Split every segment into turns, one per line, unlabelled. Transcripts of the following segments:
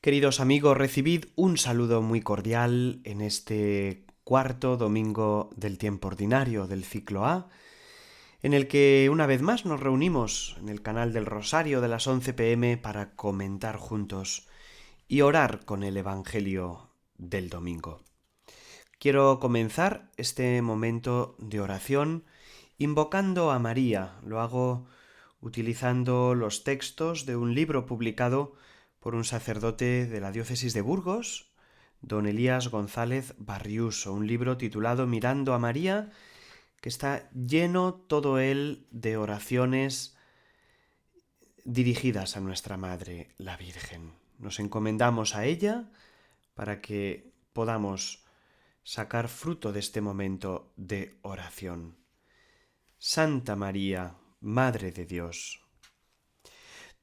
Queridos amigos, recibid un saludo muy cordial en este cuarto domingo del tiempo ordinario del ciclo A, en el que una vez más nos reunimos en el canal del Rosario de las 11 p.m. para comentar juntos y orar con el Evangelio del domingo. Quiero comenzar este momento de oración invocando a María. Lo hago utilizando los textos de un libro publicado por un sacerdote de la diócesis de Burgos, don Elías González Barriuso, un libro titulado Mirando a María, que está lleno todo él de oraciones dirigidas a nuestra Madre, la Virgen. Nos encomendamos a ella para que podamos sacar fruto de este momento de oración. Santa María, Madre de Dios,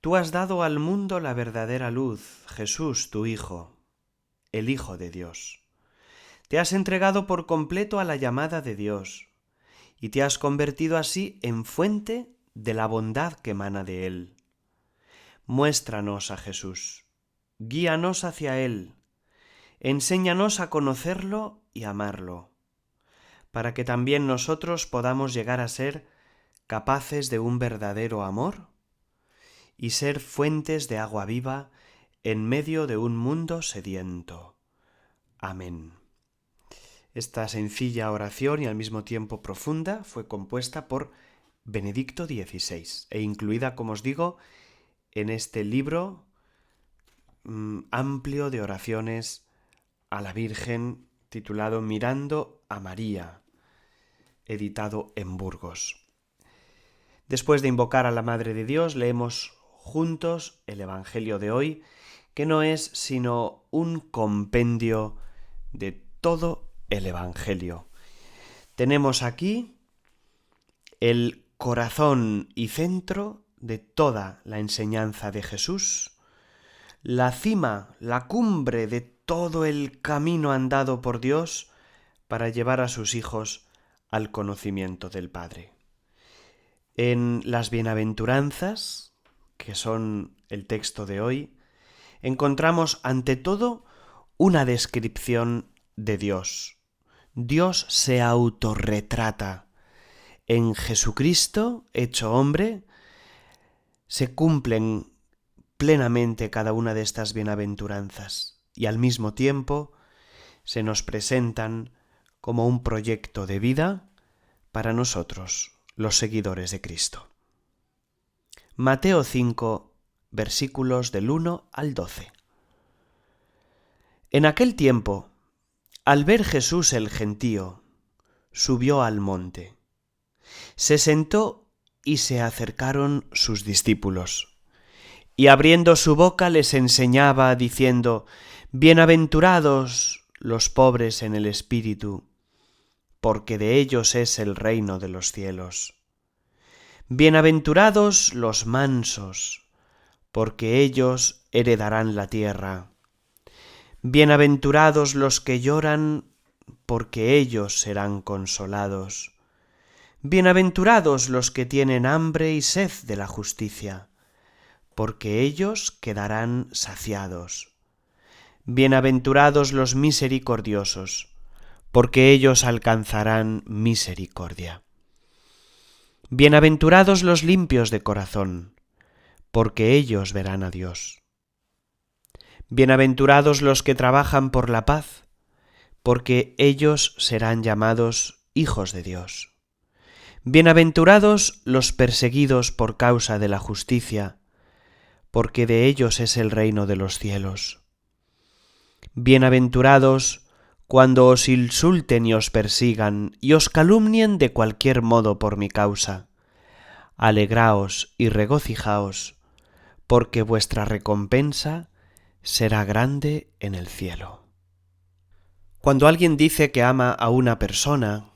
tú has dado al mundo la verdadera luz, Jesús, tu Hijo, el Hijo de Dios. Te has entregado por completo a la llamada de Dios y te has convertido así en fuente de la bondad que emana de Él. Muéstranos a Jesús, guíanos hacia Él, enséñanos a conocerlo y amarlo, para que también nosotros podamos llegar a ser capaces de un verdadero amor y ser fuentes de agua viva en medio de un mundo sediento. Amén. Esta sencilla oración y al mismo tiempo profunda fue compuesta por Benedicto XVI e incluida, como os digo, en este libro amplio de oraciones a la Virgen titulado Mirando a María, editado en Burgos. Después de invocar a la Madre de Dios, leemos juntos el Evangelio de hoy, que no es sino un compendio de todo el Evangelio. Tenemos aquí el corazón y centro de toda la enseñanza de Jesús, la cima, la cumbre de todo el camino andado por Dios para llevar a sus hijos al conocimiento del Padre. En las bienaventuranzas, que son el texto de hoy, encontramos ante todo una descripción de Dios. Dios se autorretrata. En Jesucristo, hecho hombre, se cumplen plenamente cada una de estas bienaventuranzas y al mismo tiempo se nos presentan como un proyecto de vida para nosotros, los seguidores de Cristo. Mateo 5, versículos del 1 al 12. En aquel tiempo, al ver Jesús el gentío, subió al monte. Se sentó y se acercaron sus discípulos. Y abriendo su boca les enseñaba, diciendo: Bienaventurados los pobres en el espíritu, porque de ellos es el reino de los cielos. Bienaventurados los mansos, porque ellos heredarán la tierra. Bienaventurados los que lloran, porque ellos serán consolados. Bienaventurados los que tienen hambre y sed de la justicia, porque ellos quedarán saciados. Bienaventurados los misericordiosos, porque ellos alcanzarán misericordia. Bienaventurados los limpios de corazón, porque ellos verán a Dios. Bienaventurados los que trabajan por la paz, porque ellos serán llamados hijos de Dios. Bienaventurados los perseguidos por causa de la justicia, porque de ellos es el reino de los cielos. Bienaventurados cuando os insulten y os persigan y os calumnien de cualquier modo por mi causa. Alegraos y regocijaos, porque vuestra recompensa será grande en el cielo. Cuando alguien dice que ama a una persona,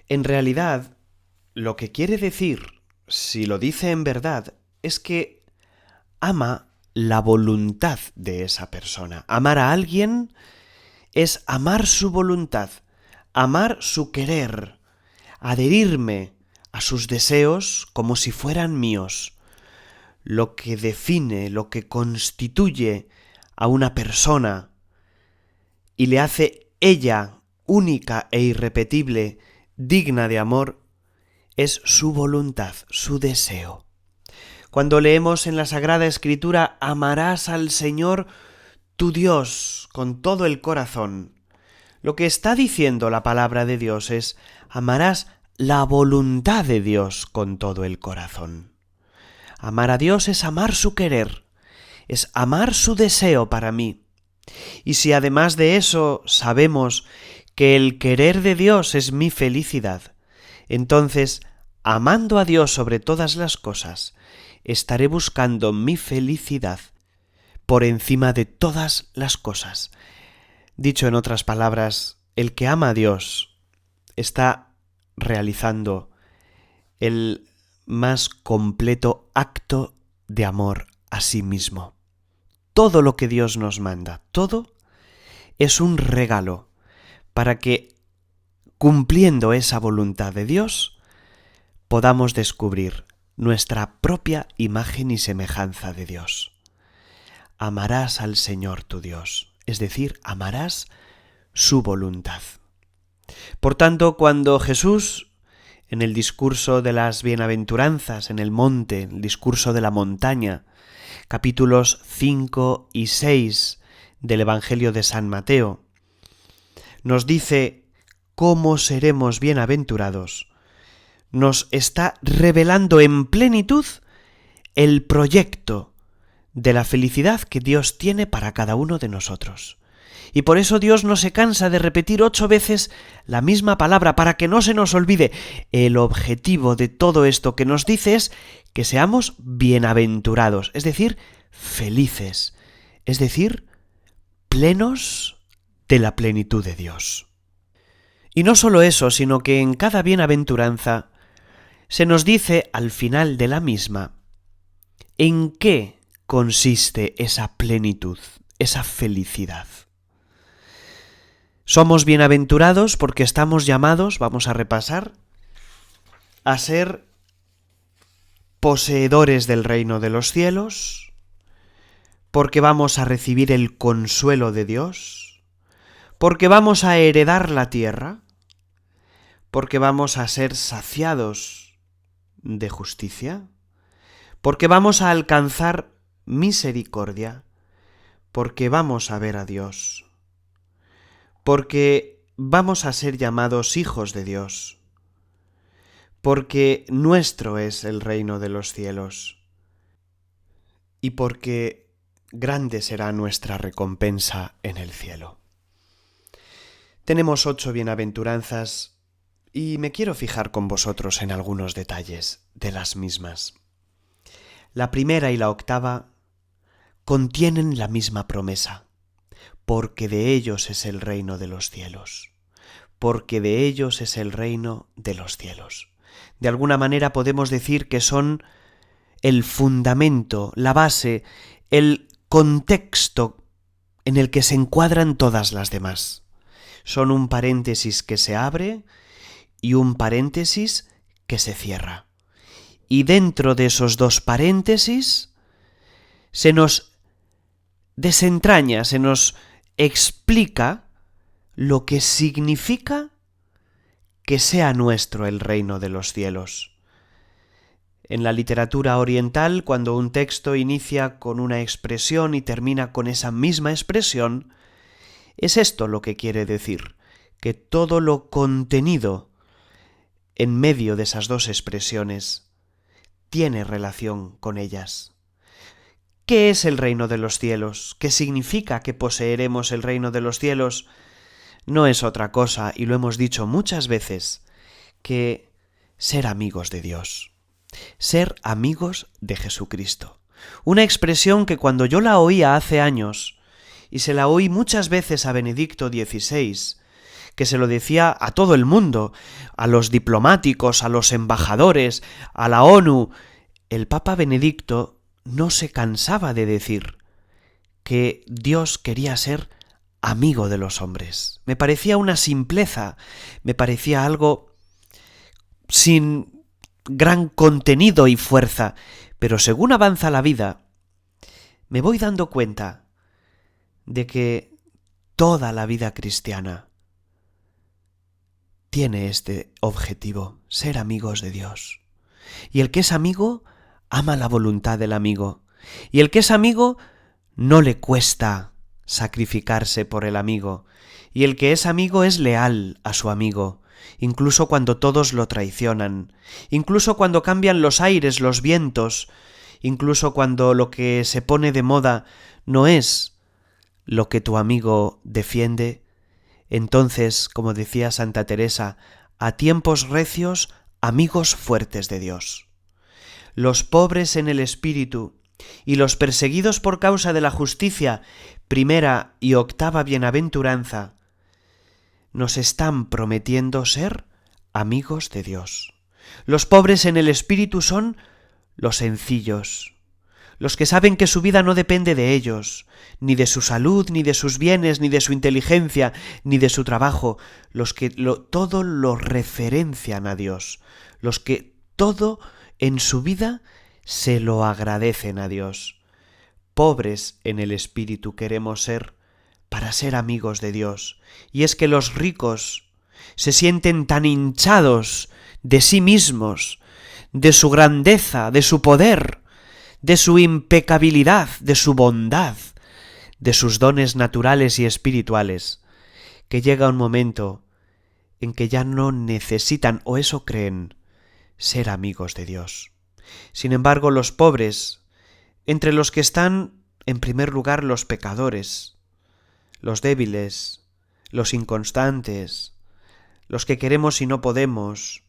en realidad lo que quiere decir, si lo dice en verdad, es que ama la voluntad de esa persona. Amar a alguien es amar su voluntad, amar su querer, adherirme a sus deseos como si fueran míos. Lo que define, lo que constituye a una persona y le hace ella única e irrepetible, digna de amor, es su voluntad, su deseo. Cuando leemos en la Sagrada Escritura, amarás al Señor tu Dios con todo el corazón, lo que está diciendo la palabra de Dios es, amarás la voluntad de Dios con todo el corazón. Amar a Dios es amar su querer, es amar su deseo para mí. Y si además de eso sabemos que el querer de Dios es mi felicidad, entonces, amando a Dios sobre todas las cosas, estaré buscando mi felicidad por encima de todas las cosas. Dicho en otras palabras, el que ama a Dios está realizando el más completo acto de amor a sí mismo. Todo lo que Dios nos manda, todo es un regalo para que, cumpliendo esa voluntad de Dios, podamos descubrir nuestra propia imagen y semejanza de Dios. Amarás al Señor tu Dios, es decir, amarás su voluntad. Por tanto, cuando Jesús, en el discurso de las bienaventuranzas en el monte, el discurso de la montaña, capítulos 5 y 6 del Evangelio de San Mateo, nos dice cómo seremos bienaventurados, nos está revelando en plenitud el proyecto de la felicidad que Dios tiene para cada uno de nosotros. Y por eso Dios no se cansa de repetir 8 veces la misma palabra para que no se nos olvide. El objetivo de todo esto que nos dice es que seamos bienaventurados, es decir, felices, es decir, plenos de la plenitud de Dios. Y no solo eso, sino que en cada bienaventuranza se nos dice al final de la misma en qué consiste esa plenitud, esa felicidad. Somos bienaventurados porque estamos llamados, vamos a repasar, a ser poseedores del reino de los cielos, porque vamos a recibir el consuelo de Dios, porque vamos a heredar la tierra, porque vamos a ser saciados de justicia, porque vamos a alcanzar misericordia, porque vamos a ver a Dios, porque vamos a ser llamados hijos de Dios, porque nuestro es el reino de los cielos y porque grande será nuestra recompensa en el cielo. Tenemos 8 bienaventuranzas y me quiero fijar con vosotros en algunos detalles de las mismas. La primera y la octava contienen la misma promesa, porque de ellos es el reino de los cielos, porque de ellos es el reino de los cielos. De alguna manera podemos decir que son el fundamento, la base, el contexto en el que se encuadran todas las demás. Son un paréntesis que se abre y un paréntesis que se cierra. Y dentro de esos 2 paréntesis se nos desentraña, se nos explica lo que significa que sea nuestro el reino de los cielos. En la literatura oriental, cuando un texto inicia con una expresión y termina con esa misma expresión, es esto lo que quiere decir, que todo lo contenido en medio de esas 2 expresiones tiene relación con ellas. ¿Qué es el reino de los cielos? ¿Qué significa que poseeremos el reino de los cielos? No es otra cosa, y lo hemos dicho muchas veces, que ser amigos de Dios, ser amigos de Jesucristo. Una expresión que cuando yo la oía hace años, y se la oí muchas veces a Benedicto XVI, que se lo decía a todo el mundo, a los diplomáticos, a los embajadores, a la ONU, el Papa Benedicto no se cansaba de decir que Dios quería ser amigo de los hombres. Me parecía una simpleza, me parecía algo sin gran contenido y fuerza, pero según avanza la vida, me voy dando cuenta de que toda la vida cristiana tiene este objetivo, ser amigos de Dios. Y el que es amigo ama la voluntad del amigo. Y el que es amigo no le cuesta sacrificarse por el amigo. Y el que es amigo es leal a su amigo, incluso cuando todos lo traicionan, incluso cuando cambian los aires, los vientos, incluso cuando lo que se pone de moda no es lo que tu amigo defiende. Entonces, como decía Santa Teresa, a tiempos recios, amigos fuertes de Dios. Los pobres en el espíritu y los perseguidos por causa de la justicia, primera y octava bienaventuranza, nos están prometiendo ser amigos de Dios. Los pobres en el espíritu son los sencillos, los que saben que su vida no depende de ellos, ni de su salud, ni de sus bienes, ni de su inteligencia, ni de su trabajo, los que todo lo referencian a Dios, los que todo en su vida se lo agradecen a Dios. Pobres en el espíritu queremos ser para ser amigos de Dios. Y es que los ricos se sienten tan hinchados de sí mismos, de su grandeza, de su poder, de su impecabilidad, de su bondad, de sus dones naturales y espirituales, que llega un momento en que ya no necesitan, o eso creen, ser amigos de Dios. Sin embargo, los pobres, entre los que están en primer lugar los pecadores, los débiles, los inconstantes, los que queremos y no podemos,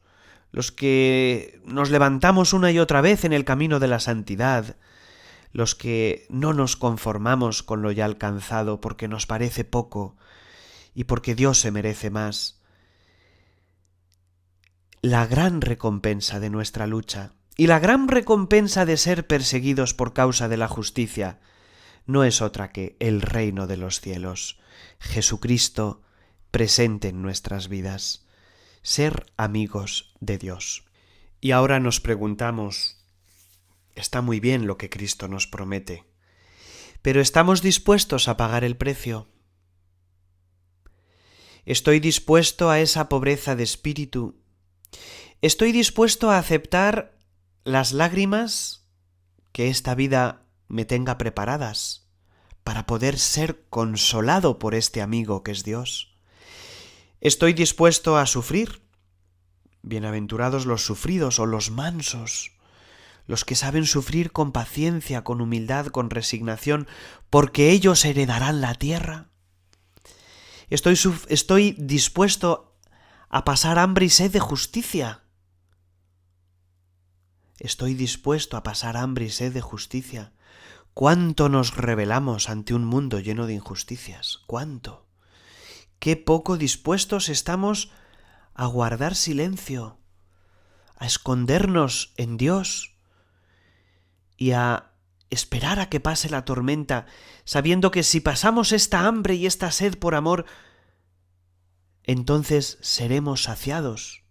los que nos levantamos una y otra vez en el camino de la santidad, los que no nos conformamos con lo ya alcanzado porque nos parece poco y porque Dios se merece más. La gran recompensa de nuestra lucha y la gran recompensa de ser perseguidos por causa de la justicia no es otra que el reino de los cielos, Jesucristo presente en nuestras vidas, ser amigos de Dios. Y ahora nos preguntamos, está muy bien lo que Cristo nos promete, pero ¿estamos dispuestos a pagar el precio? ¿Estoy dispuesto a esa pobreza de espíritu? ¿Estoy dispuesto a aceptar las lágrimas que esta vida me tenga preparadas para poder ser consolado por este amigo que es Dios? ¿Estoy dispuesto a sufrir? Bienaventurados los sufridos o los mansos, los que saben sufrir con paciencia, con humildad, con resignación, porque ellos heredarán la tierra. ¿Estoy dispuesto a pasar hambre y sed de justicia? Estoy dispuesto a pasar hambre y sed de justicia. ¿Cuánto nos rebelamos ante un mundo lleno de injusticias? ¿Cuánto? Qué poco dispuestos estamos a guardar silencio, a escondernos en Dios y a esperar a que pase la tormenta, sabiendo que si pasamos esta hambre y esta sed por amor, entonces seremos saciados.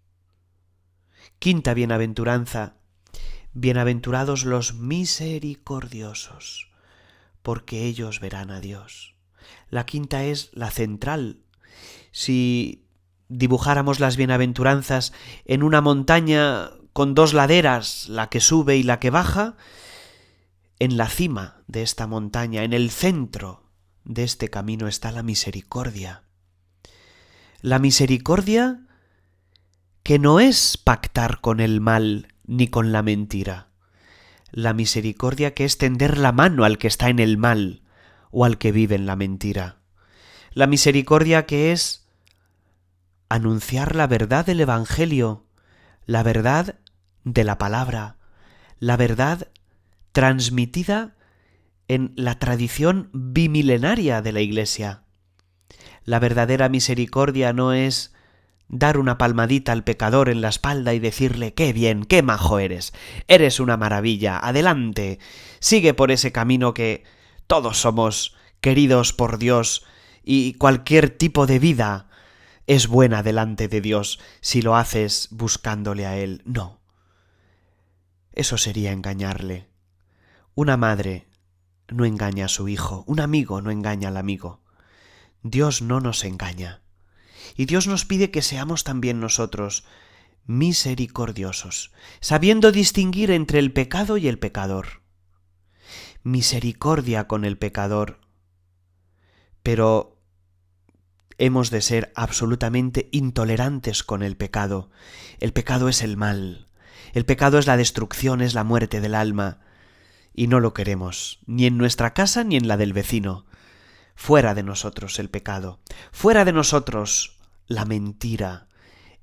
Quinta bienaventuranza. Bienaventurados los misericordiosos, porque ellos verán a Dios. La quinta es la central. Si dibujáramos las bienaventuranzas en una montaña con dos laderas, la que sube y la que baja, en la cima de esta montaña, en el centro de este camino está la misericordia. La misericordia que no es pactar con el mal ni con la mentira. La misericordia que es tender la mano al que está en el mal o al que vive en la mentira. La misericordia que es anunciar la verdad del Evangelio, la verdad de la palabra, la verdad transmitida en la tradición bimilenaria de la Iglesia. La verdadera misericordia no es dar una palmadita al pecador en la espalda y decirle qué bien, qué majo eres una maravilla, adelante, sigue por ese camino que todos somos queridos por Dios y cualquier tipo de vida es buena delante de Dios si lo haces buscándole a Él. No, eso sería engañarle. Una madre no engaña a su hijo, un amigo no engaña al amigo. Dios no nos engaña. Y Dios nos pide que seamos también nosotros misericordiosos, sabiendo distinguir entre el pecado y el pecador. Misericordia con el pecador, pero hemos de ser absolutamente intolerantes con el pecado. El pecado es el mal, el pecado es la destrucción, es la muerte del alma, y no lo queremos, ni en nuestra casa ni en la del vecino. Fuera de nosotros el pecado, fuera de nosotros la mentira,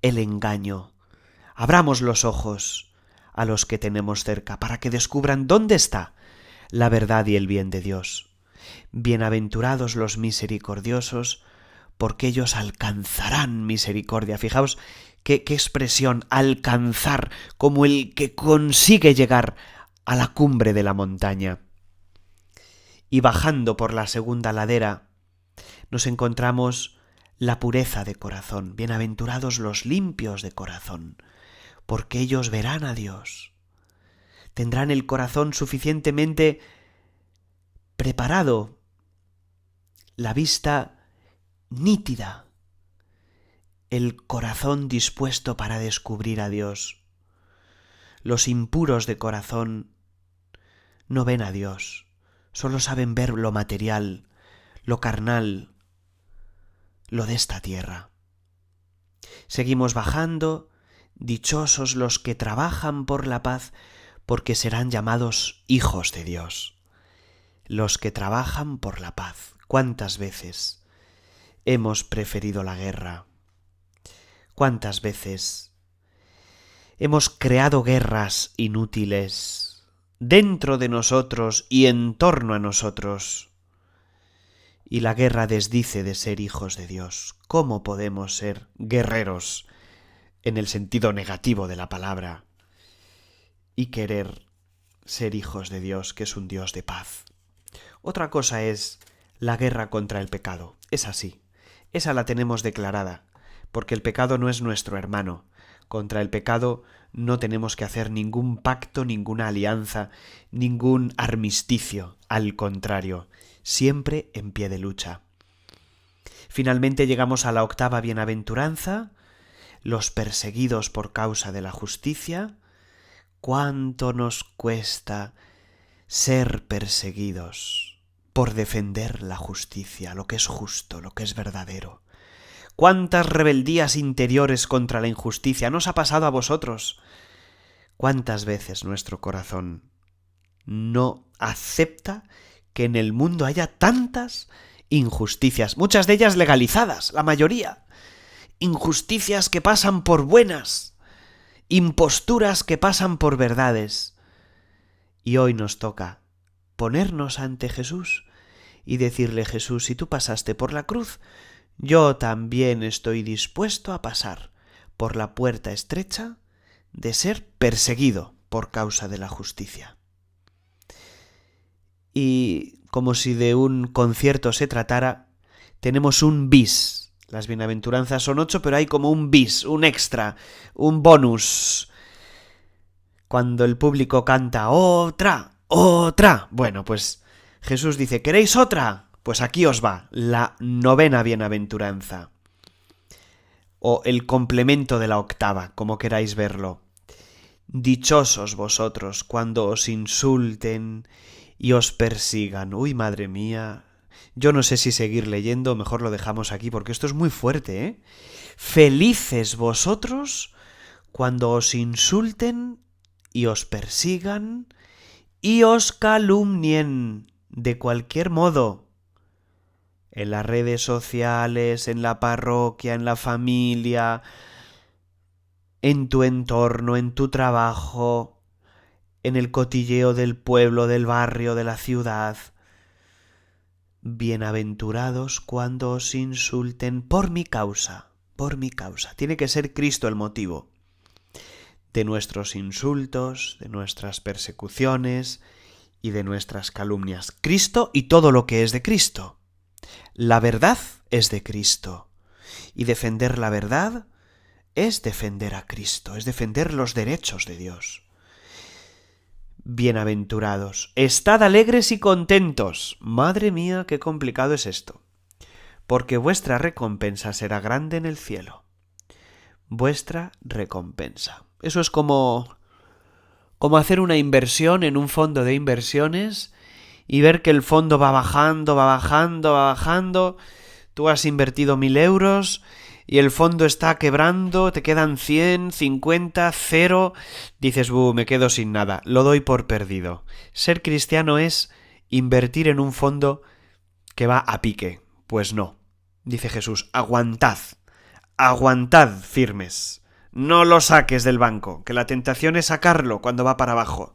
el engaño. Abramos los ojos a los que tenemos cerca para que descubran dónde está la verdad y el bien de Dios. Bienaventurados los misericordiosos, porque ellos alcanzarán misericordia. Fijaos qué expresión, alcanzar, como el que consigue llegar a la cumbre de la montaña. Y bajando por la segunda ladera nos encontramos la pureza de corazón. Bienaventurados los limpios de corazón, porque ellos verán a Dios. Tendrán el corazón suficientemente preparado, la vista nítida, el corazón dispuesto para descubrir a Dios. Los impuros de corazón no ven a Dios, solo saben ver lo material, lo carnal, lo de esta tierra. Seguimos bajando, dichosos los que trabajan por la paz, porque serán llamados hijos de Dios. Los que trabajan por la paz. ¿Cuántas veces hemos preferido la guerra? ¿Cuántas veces hemos creado guerras inútiles dentro de nosotros y en torno a nosotros? Y la guerra desdice de ser hijos de Dios. ¿Cómo podemos ser guerreros en el sentido negativo de la palabra y querer ser hijos de Dios, que es un Dios de paz? Otra cosa es la guerra contra el pecado. Es así. Esa la tenemos declarada, porque el pecado no es nuestro hermano. Contra el pecado no tenemos que hacer ningún pacto, ninguna alianza, ningún armisticio. Al contrario, siempre en pie de lucha. Finalmente llegamos a la octava bienaventuranza, los perseguidos por causa de la justicia. ¿Cuánto nos cuesta ser perseguidos por defender la justicia, lo que es justo, lo que es verdadero? ¿Cuántas rebeldías interiores contra la injusticia nos ha pasado a vosotros? ¿Cuántas veces nuestro corazón no acepta que en el mundo haya tantas injusticias, muchas de ellas legalizadas, la mayoría? Injusticias que pasan por buenas, imposturas que pasan por verdades. Y hoy nos toca ponernos ante Jesús y decirle: Jesús, si tú pasaste por la cruz, yo también estoy dispuesto a pasar por la puerta estrecha de ser perseguido por causa de la justicia. Y como si de un concierto se tratara, tenemos un bis. Las bienaventuranzas son 8, pero hay como un bis, un extra, un bonus. Cuando el público canta otra, otra, bueno, pues Jesús dice: ¿queréis otra? Pues aquí os va, la novena bienaventuranza, o el complemento de la octava, como queráis verlo. Dichosos vosotros cuando os insulten y os persigan. Uy, madre mía, yo no sé si seguir leyendo, mejor lo dejamos aquí porque esto es muy fuerte, ¿eh? Felices vosotros cuando os insulten y os persigan y os calumnien de cualquier modo. En las redes sociales, en la parroquia, en la familia, en tu entorno, en tu trabajo, en el cotilleo del pueblo, del barrio, de la ciudad. Bienaventurados cuando os insulten por mi causa, por mi causa. Tiene que ser Cristo el motivo de nuestros insultos, de nuestras persecuciones y de nuestras calumnias. Cristo y todo lo que es de Cristo. La verdad es de Cristo, y defender la verdad es defender a Cristo, es defender los derechos de Dios. bienaventurados. Estad alegres y contentos. Madre mía, qué complicado es esto. Porque vuestra recompensa será grande en el cielo. Vuestra recompensa. Eso es como hacer una inversión en un fondo de inversiones y ver que el fondo va bajando, va bajando, va bajando. Tú has invertido 1.000 euros y el fondo está quebrando, te quedan 100, 50, 0. Dices, me quedo sin nada, lo doy por perdido. Ser cristiano es invertir en un fondo que va a pique. Pues no. Dice Jesús, aguantad firmes. No lo saques del banco, que la tentación es sacarlo cuando va para abajo.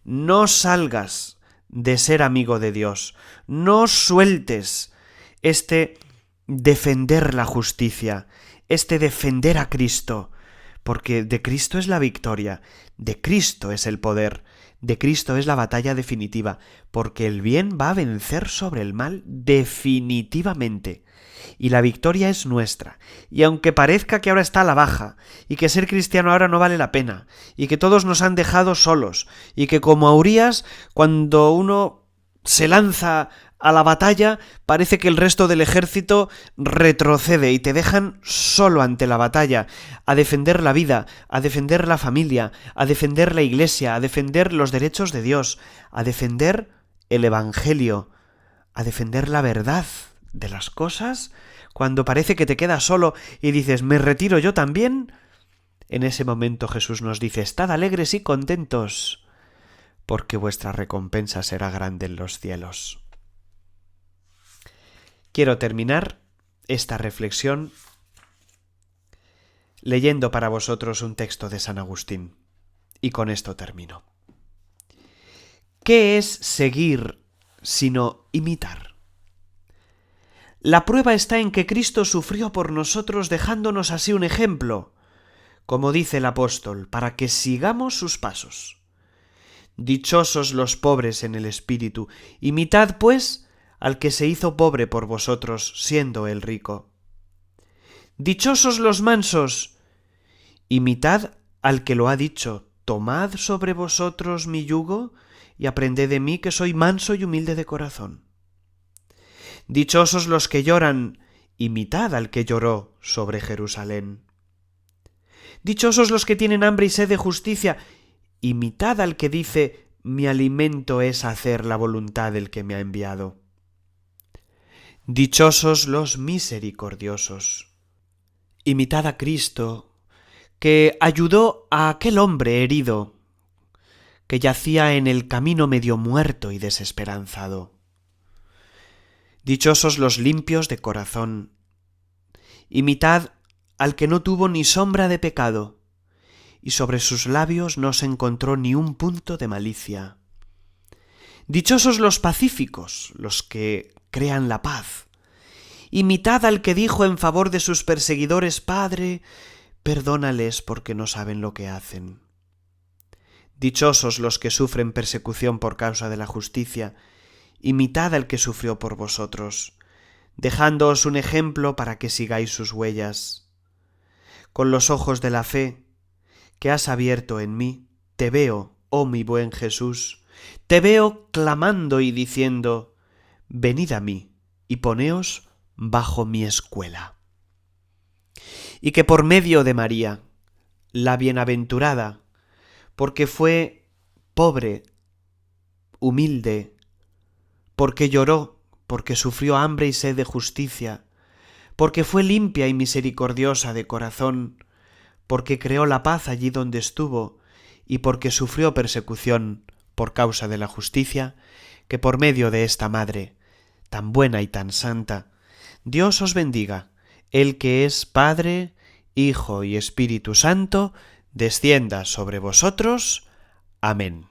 No salgas de ser amigo de Dios. No sueltes este defender la justicia, este defender a Cristo, porque de Cristo es la victoria, de Cristo es el poder, de Cristo es la batalla definitiva, porque el bien va a vencer sobre el mal definitivamente. Y la victoria es nuestra. Y aunque parezca que ahora está a la baja, y que ser cristiano ahora no vale la pena, y que todos nos han dejado solos, y que como a Urías, cuando uno se lanza a la batalla, parece que el resto del ejército retrocede y te dejan solo ante la batalla, a defender la vida, a defender la familia, a defender la iglesia, a defender los derechos de Dios, a defender el Evangelio, a defender la verdad de las cosas. Cuando parece que te quedas solo y dices, ¿me retiro yo también? En ese momento Jesús nos dice, estad alegres y contentos, porque vuestra recompensa será grande en los cielos. Quiero terminar esta reflexión leyendo para vosotros un texto de San Agustín, y con esto termino. ¿Qué es seguir sino imitar? La prueba está en que Cristo sufrió por nosotros dejándonos así un ejemplo, como dice el apóstol, para que sigamos sus pasos. Dichosos los pobres en el espíritu, imitad, pues, al que se hizo pobre por vosotros, siendo él rico. Dichosos los mansos, imitad al que lo ha dicho, tomad sobre vosotros mi yugo y aprended de mí que soy manso y humilde de corazón. Dichosos los que lloran, imitad al que lloró sobre Jerusalén. Dichosos los que tienen hambre y sed de justicia, imitad al que dice, mi alimento es hacer la voluntad del que me ha enviado. Dichosos los misericordiosos, imitad a Cristo, que ayudó a aquel hombre herido, que yacía en el camino medio muerto y desesperanzado. Dichosos los limpios de corazón, imitad al que no tuvo ni sombra de pecado, y sobre sus labios no se encontró ni un punto de malicia. Dichosos los pacíficos, los que crean la paz. Imitad al que dijo en favor de sus perseguidores, Padre, perdónales porque no saben lo que hacen. Dichosos los que sufren persecución por causa de la justicia, imitad al que sufrió por vosotros, dejándoos un ejemplo para que sigáis sus huellas. Con los ojos de la fe que has abierto en mí, te veo, oh mi buen Jesús, te veo clamando y diciendo, venid a mí y poneos bajo mi escuela. Y que por medio de María, la bienaventurada, porque fue pobre, humilde, porque lloró, porque sufrió hambre y sed de justicia, porque fue limpia y misericordiosa de corazón, porque creó la paz allí donde estuvo, y porque sufrió persecución por causa de la justicia, que por medio de esta Madre, tan buena y tan santa, Dios os bendiga, el que es Padre, Hijo y Espíritu Santo, descienda sobre vosotros. Amén.